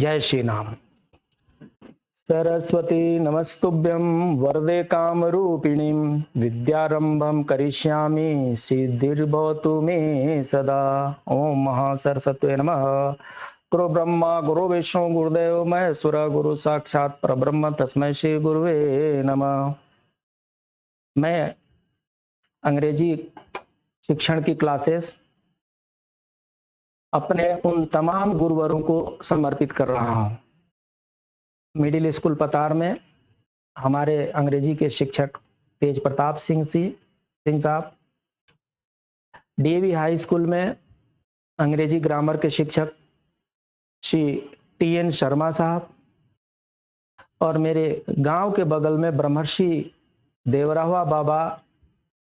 जय श्री राम। सरस्वती नमस्तुभ्यं वरदे कामरूपिणीं विद्यारंभं करिष्यामि सिद्धिर्भवतु मे सदा। ओम महासरस्वती नमः। गुरु ब्रह्मा गुरु विष्णु गुरुदेव महेश्वर गुरु साक्षात परब्रह्म तस्मै श्री गुरुवे नमः। मैं अंग्रेजी शिक्षण की क्लासेस अपने उन तमाम गुरुवरों को समर्पित कर रहा हूं। मिडिल स्कूल पतार में हमारे अंग्रेजी के शिक्षक तेज प्रताप सिंह साहब, डीएवी हाई स्कूल में अंग्रेजी ग्रामर के शिक्षक श्री टीएन शर्मा साहब, और मेरे गांव के बगल में ब्रह्मर्षि देवरावा बाबा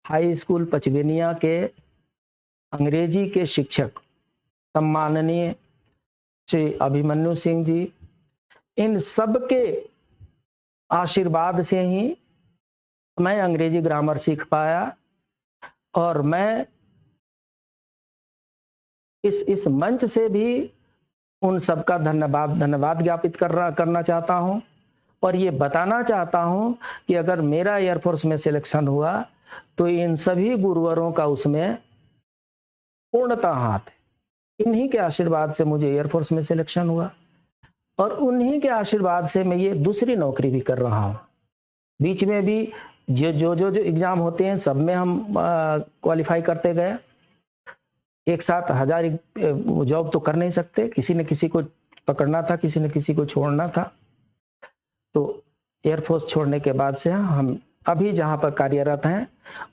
हाई स्कूल पचवेनिया के अंग्रेजी के शिक्षक सम्माननीय श्री अभिमन्यु सिंह जी। इन सब के आशीर्वाद से ही मैं अंग्रेजी ग्रामर सीख पाया, और मैं इस मंच से भी उन सबका धन्यवाद ज्ञापित करना चाहता हूं, और ये बताना चाहता हूं कि अगर मेरा एयरफोर्स में सिलेक्शन हुआ तो इन सभी गुरुवरों का उसमें पूर्णतः हाथ है। इन्हीं के आशीर्वाद से मुझे एयरफोर्स में सिलेक्शन हुआ, और उन्हीं के आशीर्वाद से मैं ये दूसरी नौकरी भी कर रहा हूं। बीच में भी जो एग्जाम होते हैं सब में हम क्वालिफाई करते गए। एक साथ 1000 जॉब तो कर नहीं सकते, किसी न किसी को पकड़ना था, किसी न किसी को छोड़ना था। तो एयरफोर्स छोड़ने के बाद से हम अभी जहां पर कार्यरत हैं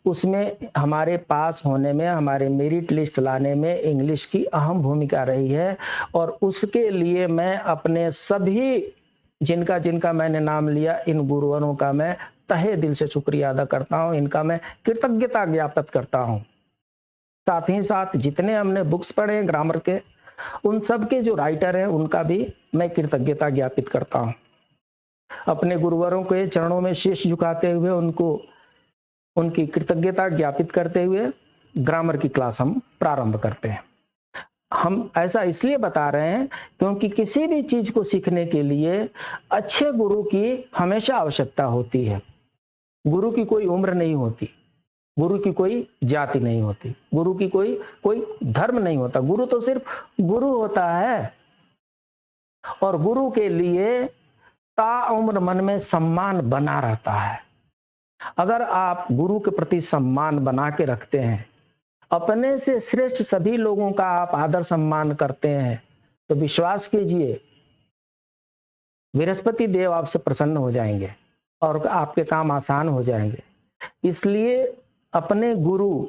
उसमें हमारे पास होने में, हमारे मेरिट लिस्ट लाने में इंग्लिश की अहम भूमिका रही है, और उसके लिए मैं अपने सभी जिनका मैंने नाम लिया इन गुरुवरों का मैं तहे दिल से शुक्रिया अदा करता हूं, इनका मैं कृतज्ञता ज्ञापित करता हूं। साथ ही साथ जितने हमने बुक्स पढ़े ग्रामर के, उन सब के जो राइटर हैं उनका भी मैं कृतज्ञता ज्ञापित करता हूं। अपने गुरुवरों के चरणों में शीश झुकाते हुए उनकी कृतज्ञता ज्ञापित करते हुए ग्रामर की क्लास हम प्रारंभ करते हैं। हम ऐसा इसलिए बता रहे हैं क्योंकि किसी भी चीज को सीखने के लिए अच्छे गुरु की हमेशा आवश्यकता होती है। गुरु की कोई उम्र नहीं होती, गुरु की कोई जाति नहीं होती, गुरु की कोई धर्म नहीं होता। गुरु तो सिर्फ गुरु होता है, और गुरु के लिए ताउम्र मन में सम्मान बना रहता है। अगर आप गुरु के प्रति सम्मान बना के रखते हैं, अपने से श्रेष्ठ सभी लोगों का आप आदर सम्मान करते हैं, तो विश्वास कीजिए बृहस्पति देव आपसे प्रसन्न हो जाएंगे और आपके काम आसान हो जाएंगे। इसलिए अपने गुरु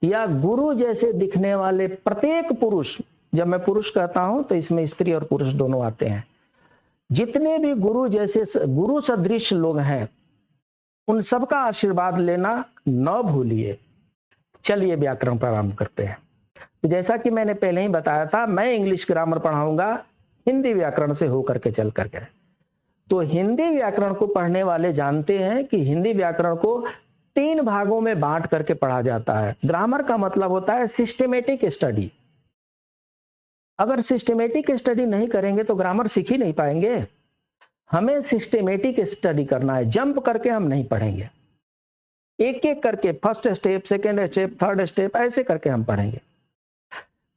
या गुरु जैसे दिखने वाले प्रत्येक पुरुष, जब मैं पुरुष कहता हूं तो इसमें स्त्री और पुरुष दोनों आते हैं, जितने भी गुरु जैसे गुरु सदृश लोग हैं उन सबका आशीर्वाद लेना न भूलिए। चलिए व्याकरण प्रारंभ करते हैं। तो जैसा कि मैंने पहले ही बताया था, मैं इंग्लिश ग्रामर पढ़ाऊंगा हिंदी व्याकरण से होकर के चल करके। तो हिंदी व्याकरण को पढ़ने वाले जानते हैं कि हिंदी व्याकरण को 3 भागों में बांट करके पढ़ा जाता है। ग्रामर का मतलब होता है सिस्टमेटिक स्टडी। अगर सिस्टमेटिक स्टडी नहीं करेंगे तो ग्रामर सीख ही नहीं पाएंगे। हमें सिस्टमेटिक स्टडी करना है, जंप करके हम नहीं पढ़ेंगे। एक एक करके first step, second step, third step ऐसे करके हम पढ़ेंगे।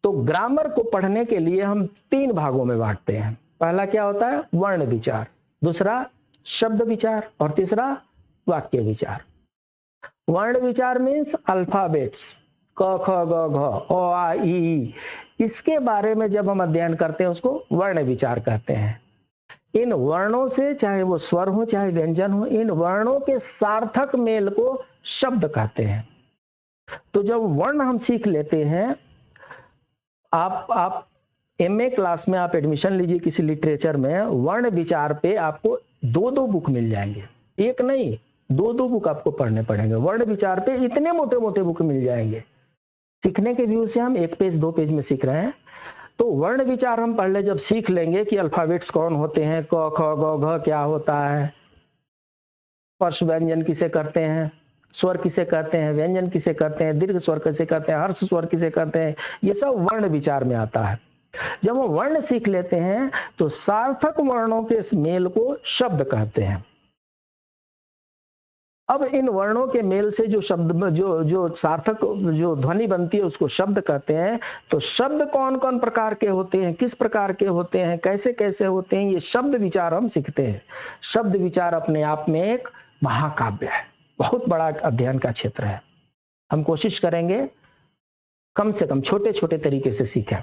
तो ग्रामर को पढ़ने के लिए हम 3 भागों में बांटते हैं। पहला क्या होता है? वर्ण विचार, दूसरा शब्द विचार, और तीसरा वाक्य विचार। वर्ण विचार मीन्स अल्फाबेट्स, क ख ग घ अ आ इ ई। इसके बारे में जब हम अध्ययन करते हैं उसको वर्ण विचार कहते हैं। इन वर्णों से, चाहे वो स्वर हो चाहे व्यंजन हो, इन वर्णों के सार्थक मेल को शब्द कहते हैं। तो जब वर्ण हम सीख लेते हैं, आप एमए क्लास में आप एडमिशन लीजिए किसी लिटरेचर में, वर्ण विचार पे आपको 2 बुक मिल जाएंगे। एक नहीं, 2 बुक आपको पढ़ने पड़ेंगे। वर्ण विचार पे इतने मोटे मोटे बुक मिल जाएंगे। सीखने के व्यू से हम 1 पेज 2 पेज में सीख रहे हैं। तो वर्ण विचार हम पढ़ ले, जब सीख लेंगे कि अल्फाबेट्स कौन होते हैं, क ख ग घ क्या होता है, स्पर्श व्यंजन किसे कहते हैं, स्वर किसे कहते हैं, व्यंजन किसे कहते हैं, दीर्घ स्वर किसे कहते हैं, हर्ष स्वर किसे कहते हैं, ये सब वर्ण विचार में आता है। जब हम वर्ण सीख लेते हैं तो सार्थक वर्णों के इस मेल को शब्द कहते हैं। अब इन वर्णों के मेल से जो शब्द जो सार्थक जो ध्वनि बनती है उसको शब्द कहते हैं। तो शब्द कौन कौन प्रकार के होते हैं, किस प्रकार के होते हैं, कैसे कैसे होते हैं, ये शब्द विचार हम सीखते हैं। शब्द विचार अपने आप में एक महाकाव्य है, बहुत बड़ा अध्ययन का क्षेत्र है। हम कोशिश करेंगे कम से कम छोटे छोटे तरीके से सीखें।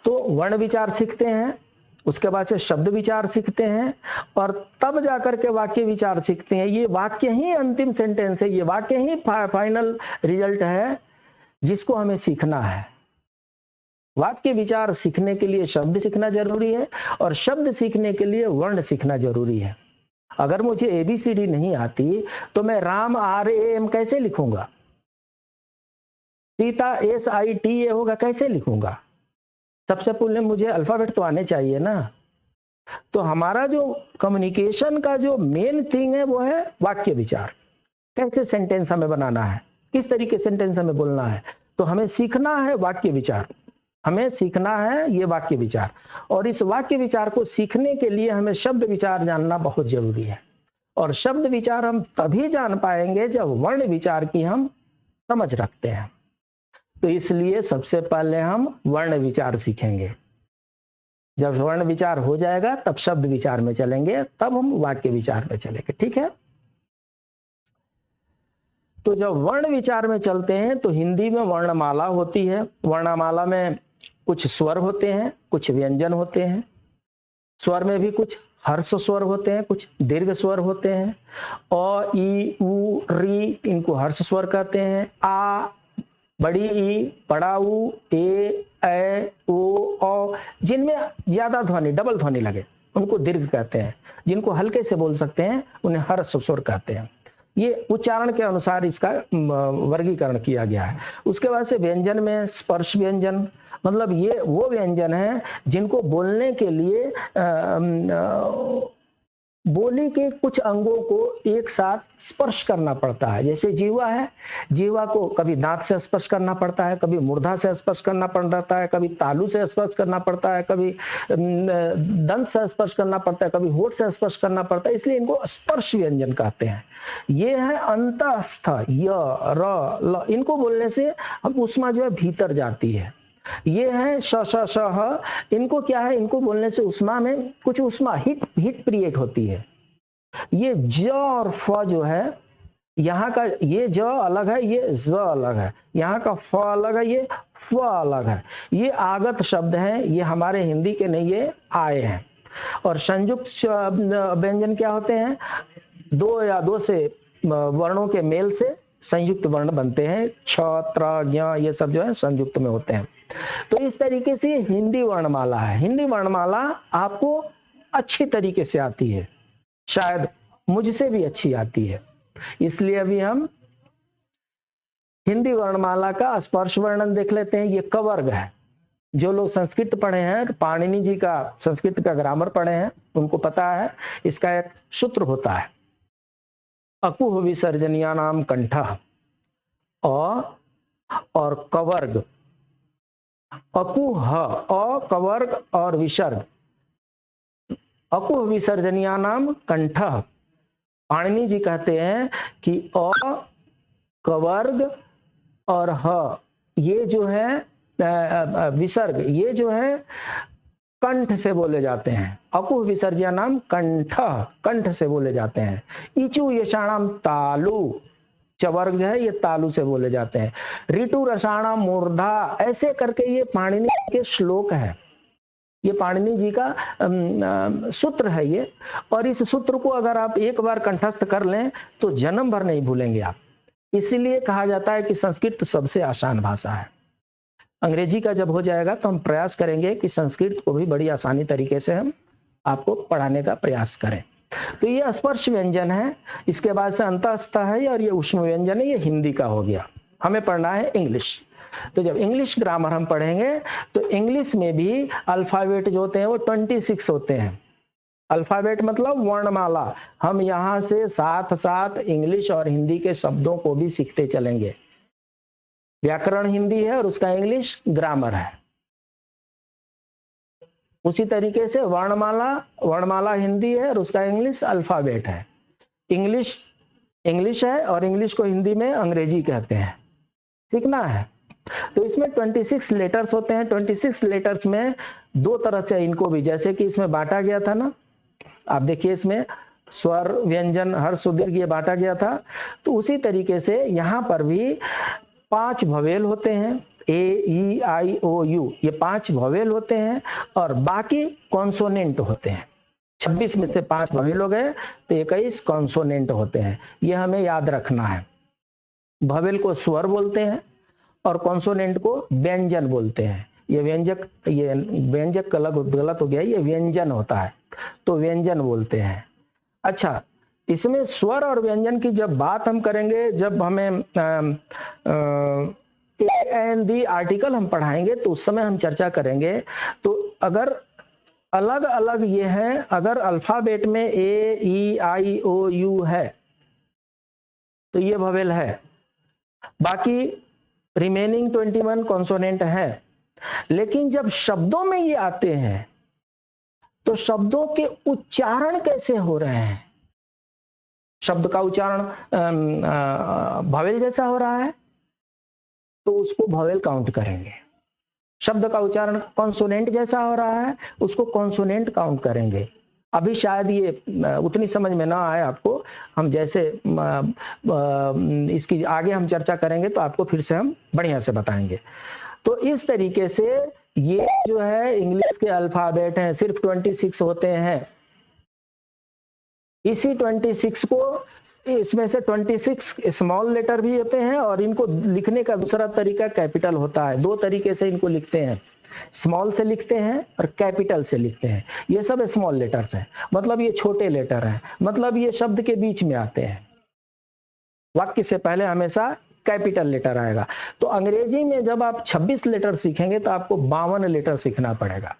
तो वर्ण विचार सीखते हैं, उसके बाद से शब्द विचार सीखते हैं और तब जाकर के वाक्य विचार सीखते हैं। ये वाक्य ही अंतिम सेंटेंस है, ये वाक्य ही फाइनल रिजल्ट है जिसको हमें सीखना है। वाक्य विचार सीखने के लिए शब्द सीखना जरूरी है और शब्द सीखने के लिए वर्ण सीखना जरूरी है। अगर मुझे ABCD नहीं आती तो मैं राम RAM कैसे लिखूंगा, सीता SITA होगा कैसे लिखूंगा। सबसे पहले मुझे अल्फाबेट तो आने चाहिए ना। तो हमारा जो कम्युनिकेशन का जो मेन थिंग है वो है वाक्य विचार। कैसे सेंटेंस हमें बनाना है, किस तरीके सेंटेंस हमें बोलना है, तो हमें सीखना है वाक्य विचार। हमें सीखना है ये वाक्य विचार और इस वाक्य विचार को सीखने के लिए हमें शब्द विचार जानना बहुत जरूरी है। और शब्द विचार हम तभी जान पाएंगे जब वर्ण विचार की हम समझ रखते हैं। तो इसलिए सबसे पहले हम वर्ण विचार सीखेंगे। जब वर्ण विचार हो जाएगा तब शब्द विचार में चलेंगे, तब हम वाक्य विचार में चलेंगे। ठीक है। तो जब वर्ण विचार में चलते हैं तो हिंदी में वर्णमाला होती है। वर्णमाला में कुछ स्वर होते हैं, कुछ व्यंजन होते हैं। स्वर में भी कुछ हर्ष स्वर होते हैं, कुछ दीर्घ स्वर होते हैं। अ, ई, उ, री इनको हर्ष स्वर कहते हैं। आ, बड़ी ई, बड़ा ऊ, ए, ओ, औ जिनमें ज्यादा ध्वनि डबल ध्वनि लगे उनको दीर्घ कहते हैं। जिनको हल्के से बोल सकते हैं उन्हें हर्ष स्वर कहते हैं। ये उच्चारण के अनुसार इसका वर्गीकरण किया गया है। उसके बाद से व्यंजन में स्पर्श व्यंजन, मतलब ये वो व्यंजन है जिनको बोलने के लिए बोली के कुछ अंगों को एक साथ स्पर्श करना पड़ता है। जैसे जीवा है, जीवा को कभी दांत से स्पर्श करना पड़ता है, कभी मूर्धा से स्पर्श करना पड़ता है, कभी तालु से स्पर्श करना पड़ता है, कभी दंत से स्पर्श करना पड़ता है, कभी होठ से स्पर्श करना पड़ता है। इसलिए इनको स्पर्श व्यंजन कहते हैं। ये है अंतस्थ, य, र, ल, इनको बोलने से हम ऊष्मा जो है भीतर जाती है। ये है श, श, श, ह, इनको क्या है, इनको बोलने से उष्मा में कुछ उष्मा हीट क्रिएट होती है। ये ज और फ जो है, यहाँ का ये ज अलग है, ये ज अलग है, यहाँ का फ अलग है, ये फ अलग है। ये आगत शब्द हैं, ये हमारे हिंदी के नहीं, ये आए हैं। और संयुक्त व्यंजन क्या होते हैं, दो या दो से वर्णों के मेल से संयुक्त वर्ण बनते हैं। छ, त्र, ज्ञ ये सब जो है संयुक्त में होते हैं। तो इस तरीके से हिंदी वर्णमाला है। हिंदी वर्णमाला आपको अच्छी तरीके से आती है, शायद मुझसे भी अच्छी आती है। इसलिए अभी हम हिंदी वर्णमाला का स्पर्श वर्णन देख लेते हैं। ये क वर्ग है। जो लोग संस्कृत पढ़े हैं, पाणिनि जी का संस्कृत का ग्रामर पढ़े हैं, उनको पता है इसका एक सूत्र होता है, अकुह विसर्जनिया नाम कंठः। और कवर्ग, अकुह, अ कवर्ग और विसर्ग, अकुह विसर्जनिया नाम कंठः। पाणिनि जी कहते हैं कि अ कवर्ग और ह ये जो है विसर्ग, ये जो है कंठ से बोले जाते हैं। अकुह विसर्जनिया नाम कंठः, कंठ से बोले जाते हैं। इचु यशाणाम तालु, चवर्ग जो है ये तालु से बोले जाते हैं। ऋतु रसाणाम मूर्धा, ऐसे करके ये पाणिनि के श्लोक है, ये पाणिनि जी का सूत्र है ये। और इस सूत्र को अगर आप एक बार कंठस्थ कर लें तो जन्म भर नहीं भूलेंगे आप। इसीलिए कहा जाता है कि संस्कृत सबसे आसान भाषा है। अंग्रेजी का जब हो जाएगा तो हम प्रयास करेंगे कि संस्कृत को भी बड़ी आसानी तरीके से हम आपको पढ़ाने का प्रयास करें। तो ये स्पर्श व्यंजन है। इसके बाद से अंतस्थ है और ये ऊष्म व्यंजन है, ये हिंदी का हो गया। हमें पढ़ना है इंग्लिश। तो जब इंग्लिश ग्रामर हम पढ़ेंगे तो इंग्लिश में भी अल्फाबेट जो होते हैं वो 26 होते हैं। अल्फाबेट मतलब वर्णमाला। हम यहाँ से साथ साथ इंग्लिश और हिंदी के शब्दों को भी सीखते चलेंगे। व्याकरण हिंदी है और उसका इंग्लिश ग्रामर है। उसी तरीके से वर्णमाला, वर्णमाला हिंदी है और उसका इंग्लिश अल्फाबेट है। इंग्लिश इंग्लिश है और इंग्लिश को हिंदी में अंग्रेजी कहते हैं। सीखना है। तो इसमें 26 लेटर्स होते हैं। 26 लेटर्स में दो तरह से इनको भी, जैसे कि इसमें बांटा गया था ना, आप देखिए इसमें स्वर, व्यंजन, हर्ष, दीर्घ ये बांटा गया था। तो उसी तरीके से यहाँ पर भी 5 ववेल होते हैं, ए, ई, आई, ओ, यू, ये 5 ववेल होते हैं और बाकी कॉन्सोनेंट होते हैं। 26 में से 5 ववेल हो गए तो 21 कॉन्सोनेंट होते हैं। ये हमें याद रखना है। ववेल को स्वर बोलते हैं और कॉन्सोनेंट को व्यंजन बोलते हैं। ये व्यंजक गलत हो गया, ये व्यंजन होता है, तो व्यंजन बोलते हैं। अच्छा, इसमें स्वर और व्यंजन की जब बात हम करेंगे, जब हमें एन आर्टिकल हम पढ़ाएंगे तो उस समय हम चर्चा करेंगे। तो अगर अलग अलग ये हैं, अगर अल्फाबेट में ए, ई, आई, ओ, यू है तो ये ववेल है। बाकी रिमेनिंग 21 कॉन्सोनेंट है। लेकिन जब शब्दों में ये आते हैं तो शब्दों के उच्चारण कैसे हो रहे हैं? शब्द का उच्चारण ववेल जैसा हो रहा है तो उसको ववेल काउंट करेंगे। शब्द का उच्चारण कॉन्सोनेंट जैसा हो रहा है, उसको कॉन्सोनेंट काउंट करेंगे। अभी शायद ये उतनी समझ में ना आए आपको, हम जैसे इसकी आगे हम चर्चा करेंगे तो आपको फिर से हम बढ़िया से बताएंगे। तो इस तरीके से ये जो है इंग्लिश के अल्फाबेट हैं, सिर्फ 26 होते हैं। इसी 26 को, इसमें से 26 स्मॉल लेटर भी होते हैं और इनको लिखने का दूसरा तरीका कैपिटल होता है। दो तरीके से इनको लिखते हैं, स्मॉल से लिखते हैं और कैपिटल से लिखते हैं। ये सब स्मॉल लेटर्स हैं, मतलब ये छोटे लेटर हैं, मतलब ये शब्द के बीच में आते हैं। वाक्य से पहले हमेशा कैपिटल लेटर आएगा। तो अंग्रेजी में जब आप 26 लेटर सीखेंगे तो आपको 52 लेटर सीखना पड़ेगा।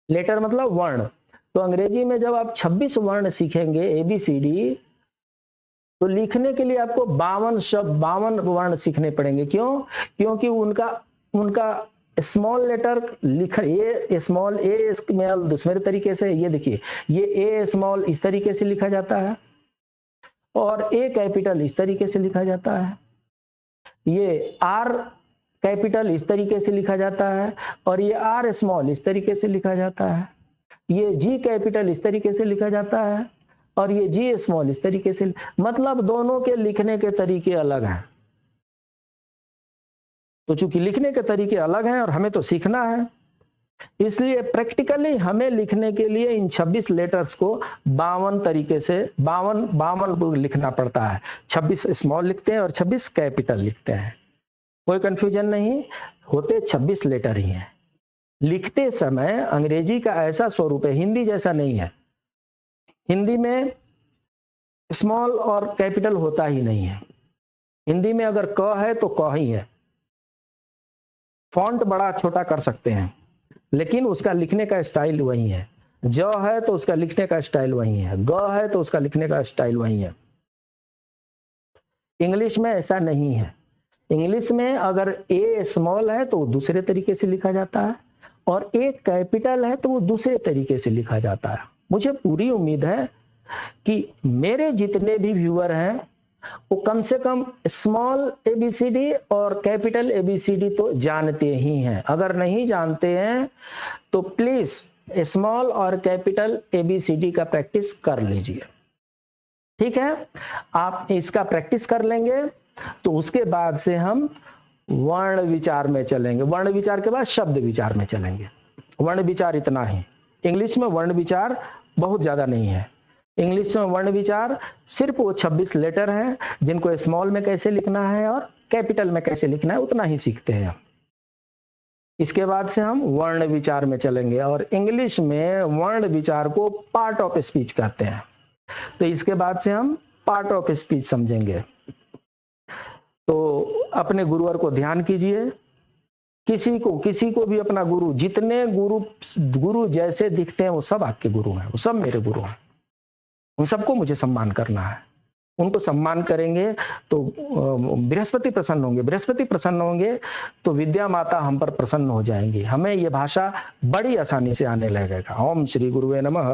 लेटर मतलब वर्ण। तो अंग्रेजी में जब आप 26 वर्ण सीखेंगे ABCD, तो लिखने के लिए आपको 52 वर्ण सीखने पड़ेंगे। क्यों? क्योंकि उनका स्मॉल लेटर ये स्मॉल ए स्मॉल दूसरे तरीके से, ये देखिए ये ए स्मॉल इस तरीके से लिखा जाता है और ए कैपिटल इस तरीके से लिखा जाता है। ये आर कैपिटल इस तरीके से लिखा जाता है और ये आर स्मॉल इस तरीके से लिखा जाता है। ये जी कैपिटल इस तरीके से लिखा जाता है और ये जी स्मॉल इस तरीके से। मतलब दोनों के लिखने के तरीके अलग हैं। तो चूंकि लिखने के तरीके अलग हैं और हमें तो सीखना है, इसलिए प्रैक्टिकली हमें लिखने के लिए इन 26 लेटर्स को 52 तरीके से 52 लिखना पड़ता है। 26 स्मॉल लिखते हैं और 26 कैपिटल लिखते हैं। कोई कंफ्यूजन नहीं, होते 26 लेटर ही हैं। लिखते समय अंग्रेजी का ऐसा स्वरूप है, हिंदी जैसा नहीं है। हिंदी में स्मॉल और कैपिटल होता ही नहीं है। हिंदी में अगर क है तो क ही है। फॉन्ट बड़ा छोटा कर सकते हैं लेकिन उसका लिखने का स्टाइल वही है। ज है तो उसका लिखने का स्टाइल वही है, ग है तो उसका लिखने का स्टाइल वही है। इंग्लिश में ऐसा नहीं है। इंग्लिश में अगर ए स्मॉल है तो वो दूसरे तरीके से लिखा जाता है और ए कैपिटल है तो वो दूसरे तरीके से लिखा जाता है। मुझे पूरी उम्मीद है कि मेरे जितने भी व्यूअर हैं वो कम से कम स्मॉल ABCD और कैपिटल ABCD तो जानते ही हैं। अगर नहीं जानते हैं तो प्लीज स्मॉल और कैपिटल ABCD का प्रैक्टिस कर लीजिए। ठीक है, आप इसका प्रैक्टिस कर लेंगे तो उसके बाद से हम वर्ण विचार में चलेंगे। वर्ण विचार के बाद शब्द विचार में चलेंगे। वर्ण विचार इतना ही। इंग्लिश में वर्ण विचार बहुत ज्यादा नहीं है। इंग्लिश में वर्ण विचार सिर्फ वो 26 लेटर हैं जिनको स्मॉल में कैसे लिखना है और कैपिटल में कैसे लिखना है उतना ही सीखते हैं। इसके बाद से हम वर्ण विचार में चलेंगे और इंग्लिश में वर्ण विचार को पार्ट ऑफ स्पीच कहते हैं। तो इसके बाद से हम पार्ट ऑफ स्पीच समझेंगे। तो अपने गुरुवर को ध्यान कीजिए। किसी को भी अपना गुरु, जितने गुरु जैसे दिखते हैं वो सब आपके गुरु हैं, वो सब मेरे गुरु हैं। उन सबको मुझे सम्मान करना है। उनको सम्मान करेंगे तो बृहस्पति प्रसन्न होंगे, बृहस्पति प्रसन्न होंगे तो विद्या माता हम पर प्रसन्न हो जाएंगी, हमें ये भाषा बड़ी आसानी से आने लगेगा। ओम श्री गुरुवे नमः।